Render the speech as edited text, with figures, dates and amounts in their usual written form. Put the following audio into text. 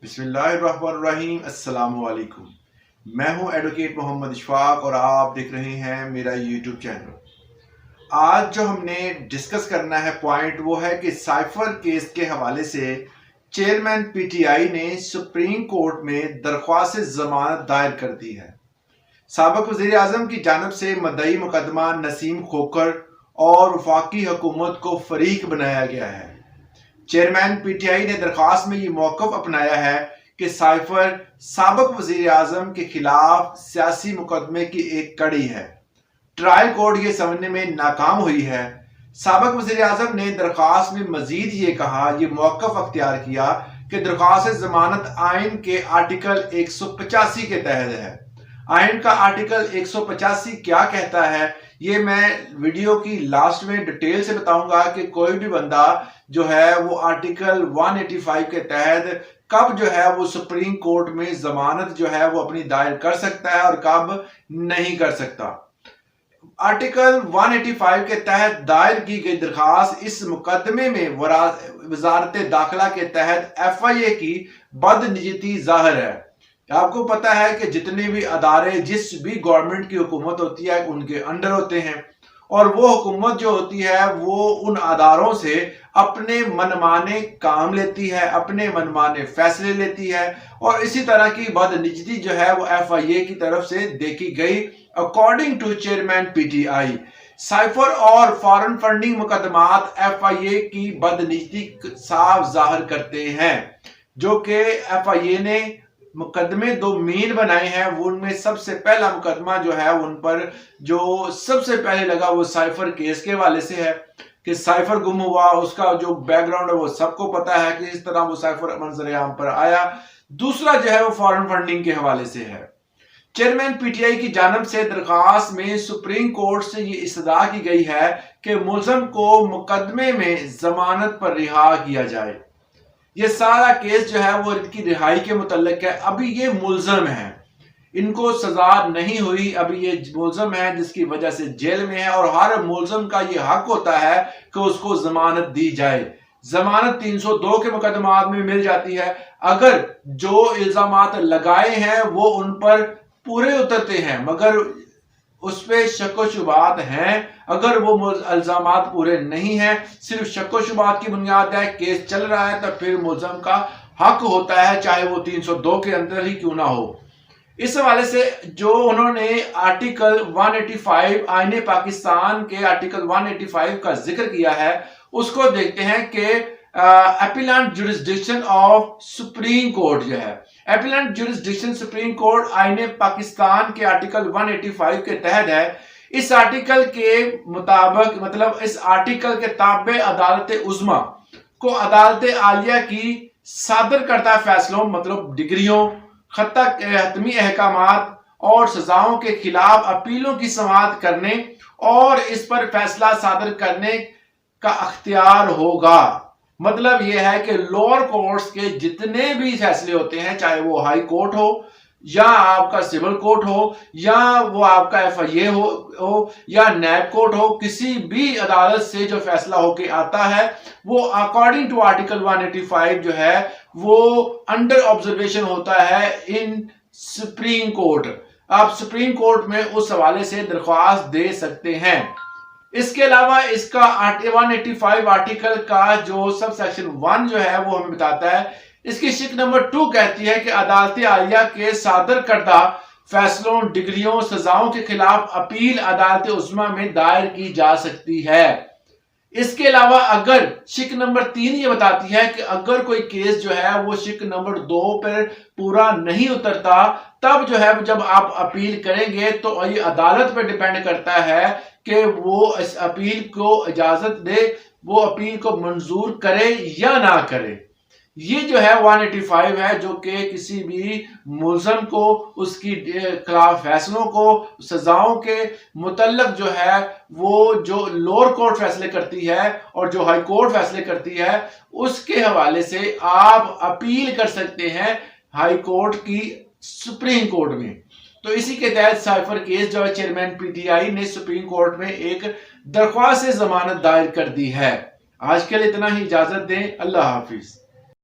बिस्मिल्लाहिर्रहमानिर्रहीम। अस्सलाम वालेकुम। मैं हूं एडवोकेट मोहम्मद इशफाक और आप देख रहे हैं मेरा यूट्यूब चैनल। आज जो हमने डिस्कस करना है पॉइंट वो है कि साइफर केस के हवाले से चेयरमैन पीटीआई ने सुप्रीम कोर्ट में दरख्वास्त जमानत दायर कर दी है। साबिक वज़ीर आज़म की जानिब से मद्दई मुकदमा नसीम खोखर और वफाकी हुकूमत को फरीक बनाया गया है। चेयरमैन पीटीआई ने दरख्वास्त में ये मौक़िफ़ अपनाया है कि साइफर साबिक वज़ीर आज़म के खिलाफ सियासी मुकदमे की एक कड़ी है। ट्रायल कोर्ट ये समझने में नाकाम हुई है। साबिक वज़ीर आज़म ने दरख्वास्त में मजीद ये कहा, ये मौक़िफ़ अख्तियार किया कि दरख्वास्त ज़मानत आइन के आर्टिकल 185 के तहत है। आइन का आर्टिकल 185 क्या कहता है ये मैं वीडियो की लास्ट में डिटेल से बताऊंगा कि कोई भी बंदा जो है वो आर्टिकल 185 के तहत कब जो है वो सुप्रीम कोर्ट में जमानत जो है वो अपनी दायर कर सकता है और कब नहीं कर सकता। आर्टिकल 185 के तहत दायर की गई दरखास्त इस मुकदमे में वजारत दाखिला के तहत FIA की बदनीयती जाहिर है। आपको पता है कि जितने भी अदारे जिस भी गवर्नमेंट की हुकूमत होती है उनके अंडर होते हैं और वो हुकूमत जो होती है वो उन अदारों से अपने मनमाने काम लेती है, अपने मनमाने फैसले लेती है और इसी तरह की बदनीयती जो है वो FIA की तरफ से देखी गई। According to chairman PTI, cipher और फॉरेन फंडिंग मुकदमात FIA की बदनीयती साफ जाहिर करते हैं। जो कि FIA ने मुकदमे दो मेन बनाए हैं, वो उनमें सबसे पहला मुकदमा जो है उन पर जो सबसे पहले लगा वो साइफर केस के हवाले से है कि साइफर गुम हुआ, उसका जो बैकग्राउंड है वो सबको पता है कि इस तरह वो साइफर मंजर आम पर आया। दूसरा जो है वो फॉरेन फंडिंग के हवाले से है। चेयरमैन पीटीआई की जानिब से दरखास्त में सुप्रीम कोर्ट से ये इस्तदा की गई है कि मुलजम को मुकदमे में जमानत पर रिहा किया जाए। ये सारा केस जो है वो इनकी रिहाई के मुतल्लिक है। अभी ये मुलजम है, इनको सजा नहीं हुई, अभी ये मुलजम है जिसकी वजह से जेल में है और हर मुलजम का ये हक होता है कि उसको जमानत दी जाए। जमानत 302 के मुकदमात में मिल जाती है अगर जो इल्जामात लगाए हैं वो उन पर पूरे उतरते हैं, मगर उस पर शक व शुबात हैं। अगर वो इल्जामात पूरे नहीं हैं, सिर्फ शक व शुबात की बुनियाद है, केस चल रहा है, तो फिर मुलजम का हक होता है चाहे वो 302 के अंदर ही क्यों ना हो। इस हवाले से जो उन्होंने आर्टिकल 185 आईने पाकिस्तान के आर्टिकल 185 का जिक्र किया है उसको देखते हैं कि appellate jurisdiction of supreme court जो है, अपीलेंट जुरिस्डिक्शन सुप्रीम कोर्ट आईने पाकिस्तान के आर्टिकल 185 के तहत है। इस आर्टिकल के मुताबिक मतलब इस आर्टिकल के ताबे अदालत उज़्मा को अदालत आलिया की सादर करता फैसलों मतलब डिग्रियों, हतमी अहकामात और सजाओं के खिलाफ अपीलों की समाअत करने और इस पर फैसला सादर करने का अख्तियार होगा। मतलब यह है कि लोअर कोर्ट्स के जितने भी फैसले होते हैं, चाहे वो हाई कोर्ट हो या आपका सिविल कोर्ट हो या वो आपका FIA हो या नैब कोर्ट हो, किसी भी अदालत से जो फैसला होके आता है वो अकॉर्डिंग टू आर्टिकल 185 जो है वो अंडर ऑब्जर्वेशन होता है इन सुप्रीम कोर्ट। आप सुप्रीम कोर्ट में उस हवाले से दरख्वास्त दे सकते हैं। इसके अलावा इसका 185 आर्टिकल का जो सब सेक्शन 1 जो है वो हमें बताता है, इसकी शिक नंबर 2 कहती है कि अदालत आलिया के सादर करदा फैसलों, डिग्रियों, सजाओं के खिलाफ अपील अदालत उज़्मा में दायर की जा सकती है। इसके अलावा अगर शिक नंबर 3 ये बताती है कि अगर कोई केस जो है वो शिक नंबर 2 पर पूरा नहीं उतरता तब जो है जब आप अपील करेंगे तो ये अदालत पर डिपेंड करता है कि वो इस अपील को इजाजत दे, वो अपील को मंजूर करे या ना करे। ये जो है 185 है जो कि किसी भी मुलजम को उसकी खिलाफ फैसलों को, सजाओं के मुतल्लक जो है वो जो लोअर कोर्ट फैसले करती है और जो हाई कोर्ट फैसले करती है उसके हवाले से आप अपील कर सकते हैं हाई कोर्ट की सुप्रीम कोर्ट में। तो इसी के तहत साइफर केस जो है चेयरमैन पीटीआई ने सुप्रीम कोर्ट में एक दरख्वास्त जमानत दायर कर दी है। आज के लिए इतना ही, इजाजत दें। अल्लाह हाफिज।